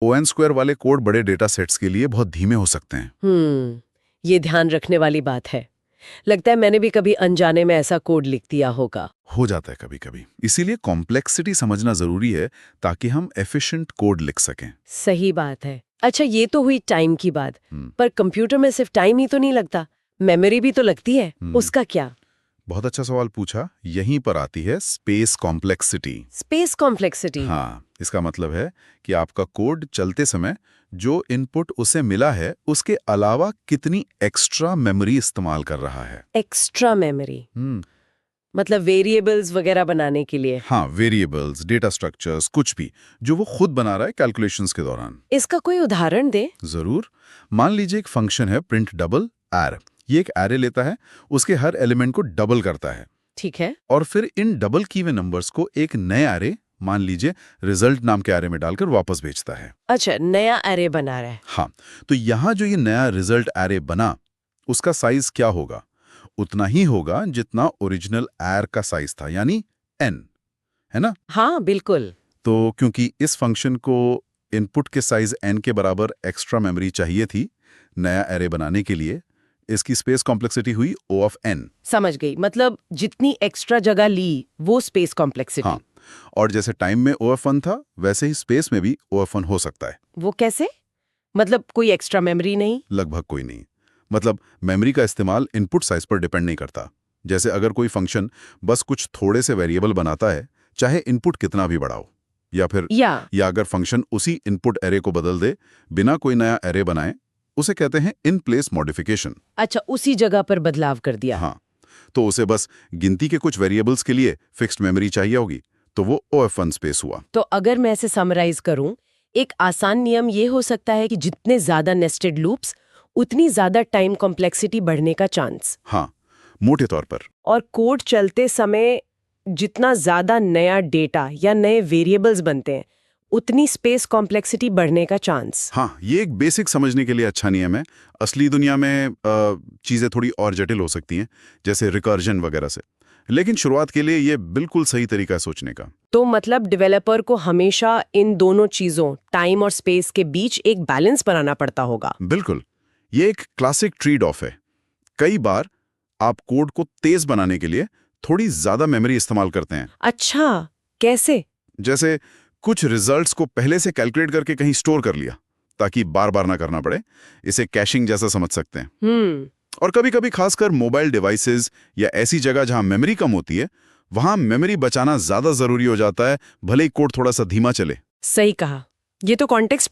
ON² वाले कोड बड़े data sets के लिए बहुत धीमे हो सकते हैं। ये ध्यान रखने वाली बात है। लगता है मैंने भी कभी अनजाने में ऐसा कोड लिख दिया होगा। हो जाता है कभी कभी, इसीलिए कॉम्प्लेक्सिटी समझना जरूरी है ताकि हम एफिशिएंट कोड लिख सकें। सही बात है। अच्छा, ये तो हुई टाइम की बात, पर कंप्यूटर में सिर्फ टाइम ही तो नहीं लगता, मेमोरी भी तो लगती है। उसका क्या? बहुत अच्छा सवाल पूछा। यहीं पर आती है स्पेस कॉम्प्लेक्सिटी। Space complexity? हाँ, इसका मतलब है कि आपका कोड चलते समय जो इनपुट उसे मिला है उसके अलावा कितनी एक्स्ट्रा मेमोरी इस्तेमाल कर रहा है। एक्स्ट्रा मेमोरी मतलब वेरिएबल्स वगैरह बनाने के लिए? हाँ, वेरिएबल्स, डेटा स्ट्रक्चर्स, कुछ भी जो वो खुद बना रहा है कैलकुलेशंस के दौरान। इसका कोई उदाहरण दे। जरूर। मान लीजिए एक फंक्शन है प्रिंट डबल आर। ये एक एरे लेता है, उसके हर एलिमेंट को डबल करता है। ठीक है। और फिर इन डबल किए हुए नंबर्स को एक नए एरे, मान लीजिए रिजल्ट नाम के एरे में डालकर वापस भेजता है। अच्छा, नया एरे बना रहा है। हाँ, तो यहाँ जो ये नया रिजल्ट एरे बना, उसका साइज क्या होगा? उतना ही होगा जितना ओरिजिनल एर का साइज था, यानी n, है ना? हाँ बिल्कुल। तो क्योंकि इस फंक्शन को इनपुट के साइज n के बराबर एक्स्ट्रा मेमोरी चाहिए थी नया एरे बनाने के लिए, इसकी स्पेस कॉम्प्लेक्सिटी हुई O ऑफ n। समझ गई, मतलब जितनी एक्स्ट्रा जगह ली वो स्पेस कॉम्प्लेक्सिटी। हाँ, और जैसे टाइम में O ऑफ 1 था, वैसे ही स्पेस में भी O ऑफ 1 हो सकता है। वो कैसे? मतलब कोई एक्स्ट्रा मेमोरी नहीं? लगभग कोई नहीं। मतलब मेमोरी का इस्तेमाल इनपुट साइज पर डिपेंड नहीं करता। जैसे अगर कोई फंक्शन बस कुछ थोड़े से वेरिएबल बनाता है, चाहे इनपुट कितना भी बड़ा हो, या अगर फंक्शन उसी इनपुट एरे को बदल दे बिना कोई नया एरे बनाए, उसे कहते हैं इन प्लेस मॉडिफिकेशन। अच्छा, उसी जगह पर बदलाव कर दिया। हाँ, तो उसे बस गिनती के कुछ वेरिएबल्स के लिए फिक्स्ड मेमोरी चाहिए होगी, तो वो OF1 स्पेस हुआ। तो अगर मैं इसे समराइज करूं, एक आसान नियम ये हो सकता है कि जितने ज्यादा नेस्टेड लूप्स, उतनी ज्यादा टाइम कॉम्प्लेक्सिटी बढ़ने का चांस। हाँ, मोटे तौर पर। और कोड चलते समय जितना ज्यादा नया डेटा या नए वेरिएबल्स बनते हैं, उतनी स्पेस कॉम्प्लेक्सिटी बढ़ने का चांस। हाँ, ये एक बेसिक समझने के लिए अच्छा नियम है। असली दुनिया में चीज़ें थोड़ी और जटिल हो सकती हैं, जैसे रिकर्जन वगैरह से, लेकिन शुरुआत के लिए ये बिल्कुल सही तरीका है सोचने का। तो मतलब डेवलपर को हमेशा इन दोनों चीजों, टाइम और स्पेस के बीच एक बैलेंस बनाना पड़ता होगा। बिल्कुल, ये एक क्लासिक ट्रेड ऑफ है। कई बार आप कोड को तेज बनाने के लिए थोड़ी ज्यादा मेमोरी इस्तेमाल करते हैं। अच्छा, कैसे? जैसे कुछ रिजल्ट्स को पहले से कैलकुलेट करके कहीं स्टोर कर लिया, ताकि बार बार ना करना पड़े। इसे कैशिंग जैसा समझ सकते हैं। और कभी-कभी खासकर मोबाइल डिवाइसेस या ऐसी जगह जहां मेमोरी कम होती है, वहां मेमोरी बचाना ज्यादा जरूरी हो जाता है, भले ही कोड थोड़ा सा धीमा चले। सही कहा। ये तो कॉन्टेक्स्ट